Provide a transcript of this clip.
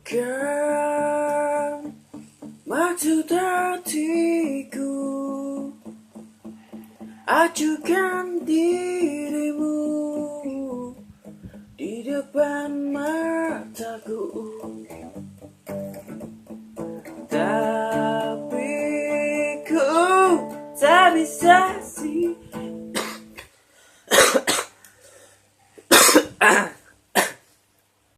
Bukan maksud hatiku acuhkan dirimu di depan mataku, tapi ku tak bisa sih